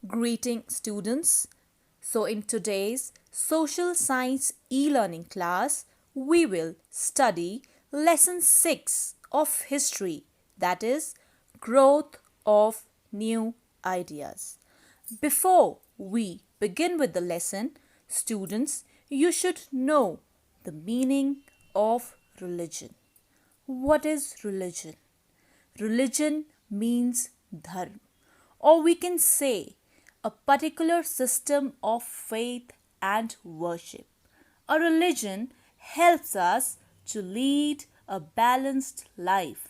Greeting students. So in today's social science e-learning class, we will study lesson 6 of history, that is growth of new ideas. Before we begin with the lesson, students, you should know the meaning of religion. What is religion? Religion means dharma, or we can say a particular system of faith and worship. A religion helps us to lead a balanced life.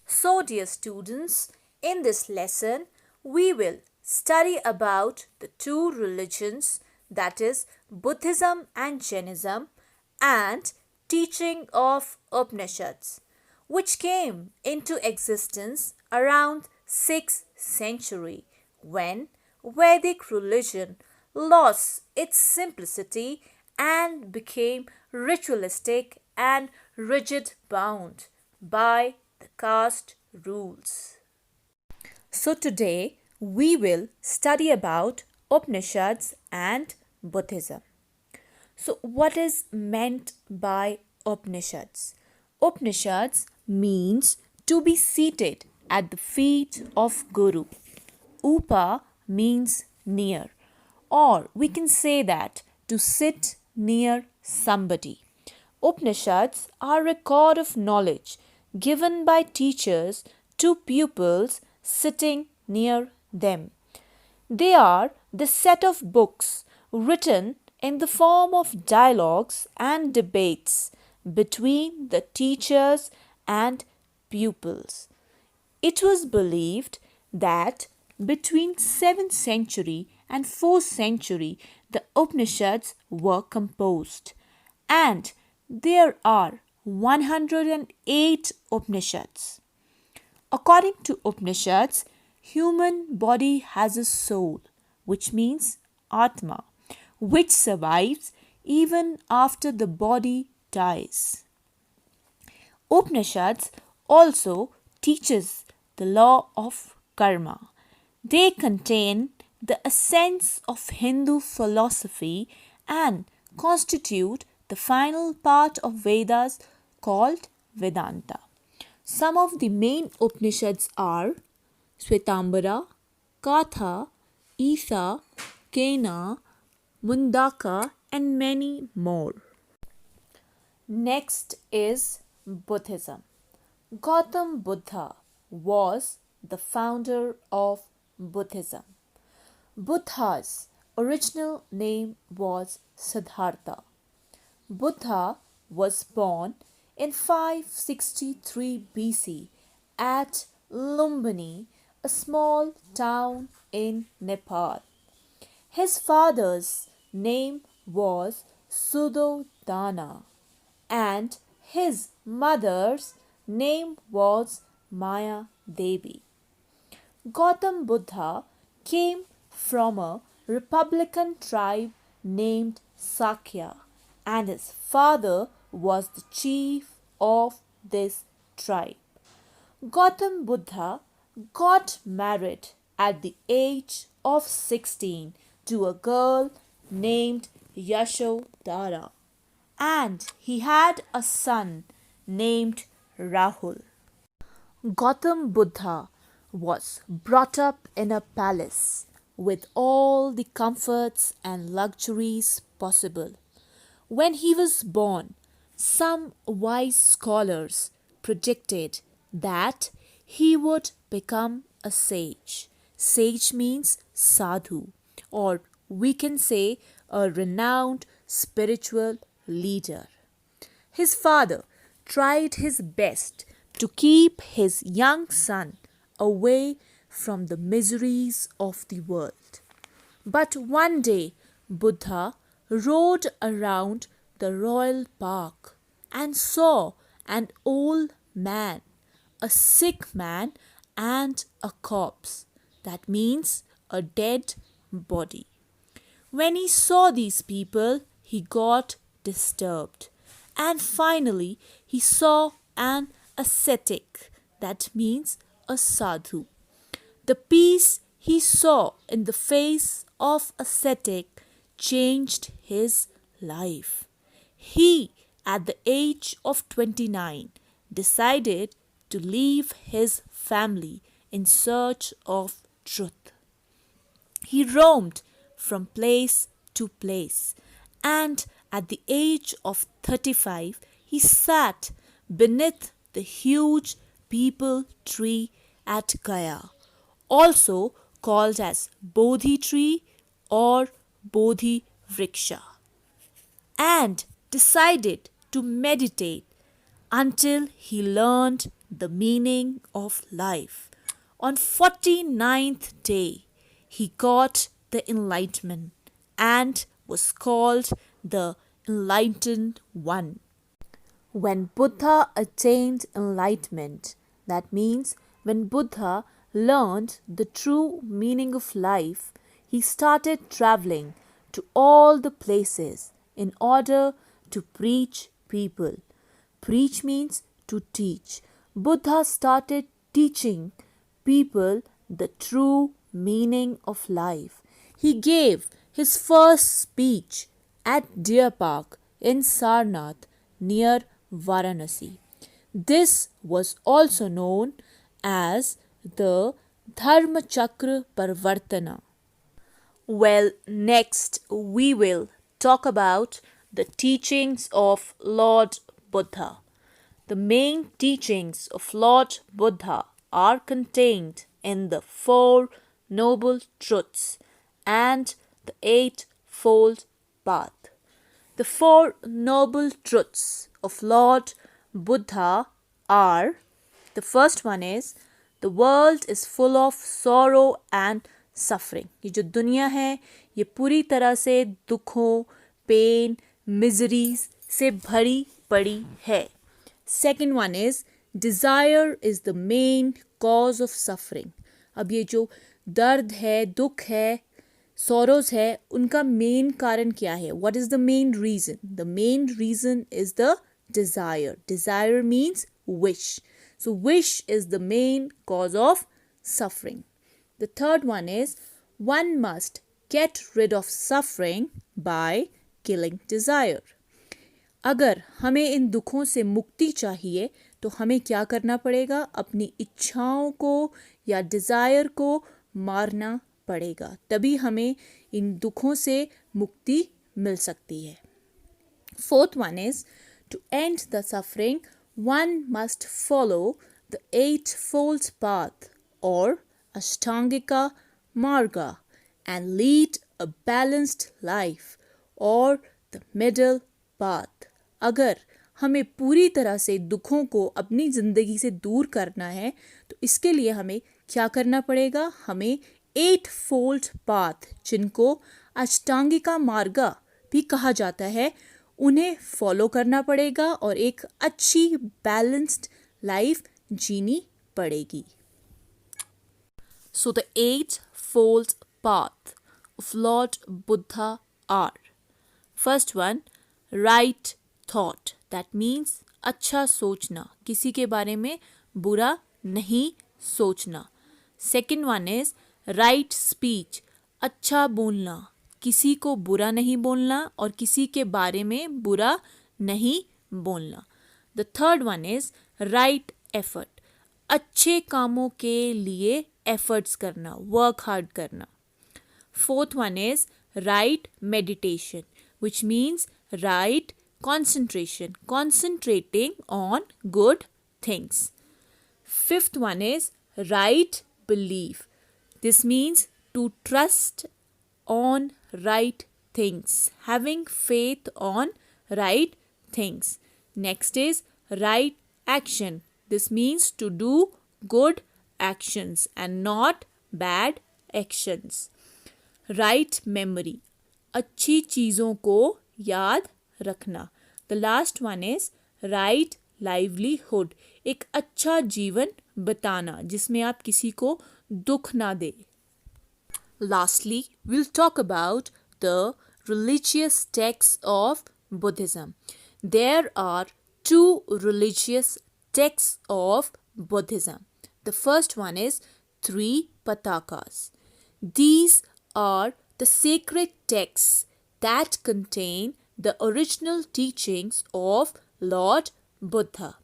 So, dear students, in this lesson, we will study about the two religions, that is Buddhism and Jainism, and teaching of Upanishads, which came into existence around 6th century when Vedic religion lost its simplicity and became ritualistic and rigid bound by the caste rules. So today we will study about Upanishads and Buddhism. So what is meant by Upanishads? Upanishads means to be seated at the feet of Guru. Upa means near, or we can say that to sit near somebody. Upanishads are a record of knowledge given by teachers to pupils sitting near them. They are the set of books written in the form of dialogues and debates between the teachers and pupils. It was believed that between 7th century and 4th century the Upanishads were composed, and there are 108 Upanishads. According to Upanishads, human body has a soul, which means Atma, which survives even after the body dies. Upanishads also teaches the law of karma. They contain the essence of Hindu philosophy and constitute the final part of Vedas called Vedanta. Some of the main Upanishads are Shvetambara, Katha, Isa, Kena, Mundaka, and many more. Next is Buddhism. Gautam Buddha was the founder of Buddhism. Buddha's original name was Siddhartha. Buddha was born in 563 BC at Lumbini, a small town in Nepal. His father's name was Suddhodana and his mother's name was Maya Devi. Gautam Buddha came from a republican tribe named Sakya, and his father was the chief of this tribe. Gautam Buddha got married at the age of 16 to a girl named Yashodhara, and he had a son named Rahul. Gautam Buddha was brought up in a palace with all the comforts and luxuries possible. When he was born, some wise scholars predicted that he would become a sage. Sage means sadhu, or we can say a renowned spiritual leader. His father tried his best to keep his young son away from the miseries of the world. But one day, Buddha rode around the royal park and saw an old man, a sick man, and a corpse. That means a dead body. When he saw these people, he got disturbed. And finally, he saw an ascetic, that means a sadhu. The peace he saw in the face of ascetic changed his life. He, at the age of 29, decided to leave his family in search of truth. He roamed from place to place, and at the age of 35, he sat beneath the huge peepal tree at Gaya, also called as Bodhi tree or Bodhi Vriksha, and decided to meditate until he learned the meaning of life. On 49th day, he got the enlightenment and was called the Enlightened One. When Buddha attained enlightenment, that means when Buddha learned the true meaning of life, he started traveling to all the places in order to preach people. Preach means to teach. Buddha started teaching people the true meaning of life. He gave his first speech at Deer Park in Sarnath near Varanasi. This was also known as the Dharma Chakra Parvartana. Well, next we will talk about the teachings of Lord Buddha. The main teachings of Lord Buddha are contained in the Four Noble Truths and the Eightfold Path. The Four Noble Truths of Lord Buddha are: the first one is, the world is full of sorrow and suffering. ये जो दुनिया है ये पूरी तरह से दुखों, pen, miseries से भरी पड़ी है. Second one is, desire is the main cause of suffering. अब ये जो दर्द है, दुख है, sorrows है, उनका main कारण क्या है? What is the main reason? The main reason is the desire. Desire means wish. So wish is the main cause of suffering. The third one is, one must get rid of suffering by killing desire. अगर हमें इन दुखों से मुक्ति चाहिए तो हमें क्या करना पड़ेगा? अपनी इच्छाओं को या डिज़ायर को मारना पड़ेगा, तभी हमें इन दुखों से मुक्ति मिल सकती है. Fourth one is, to end the suffering, one must follow the Eightfold Path or Ashtangika Marga and lead a balanced life or the Middle Path. अगर हमें पूरी तरह से दुखों को अपनी ज़िंदगी से दूर करना है तो इसके लिए हमें क्या करना पड़ेगा? हमें Eightfold Path, जिनको अष्टांगिका मार्गा भी कहा जाता है, उन्हें फॉलो करना पड़ेगा और एक अच्छी बैलेंस्ड लाइफ जीनी पड़ेगी. So the Eightfold Path of Lord Buddha are: first one, right thought. That means अच्छा सोचना, किसी के बारे में बुरा नहीं सोचना. Second one is right speech. अच्छा बोलना, किसी को बुरा नहीं बोलना और किसी के बारे में बुरा नहीं बोलना. The third one is right effort. अच्छे कामों के लिए efforts करना, work hard करना. Fourth one is right meditation, which means right concentration, concentrating on good things. Fifth one is right belief. This means to trust on right things, having faith on right things. Next is right action. This means to do good actions and not bad actions. Right memory. अच्छी चीज़ों को याद रखना. The last one is right livelihood. एक अच्छा जीवन बताना जिसमें आप किसी को दुख ना दे. Lastly, we'll talk about the religious texts of Buddhism. There are two religious texts of Buddhism. The first one is three patakas. These are the sacred texts that contain the original teachings of Lord Buddha.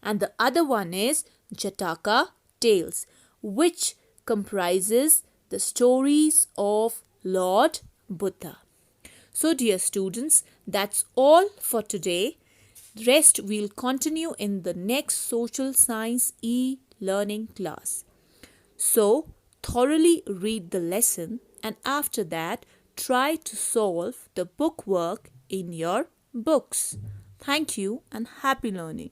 And the other one is Jataka Tales, which comprises the stories of Lord Buddha. So dear students, that's all for today. Rest we'll continue in the next social science e-learning class. So thoroughly read the lesson and after that try to solve the book work in your books. Thank you and happy learning.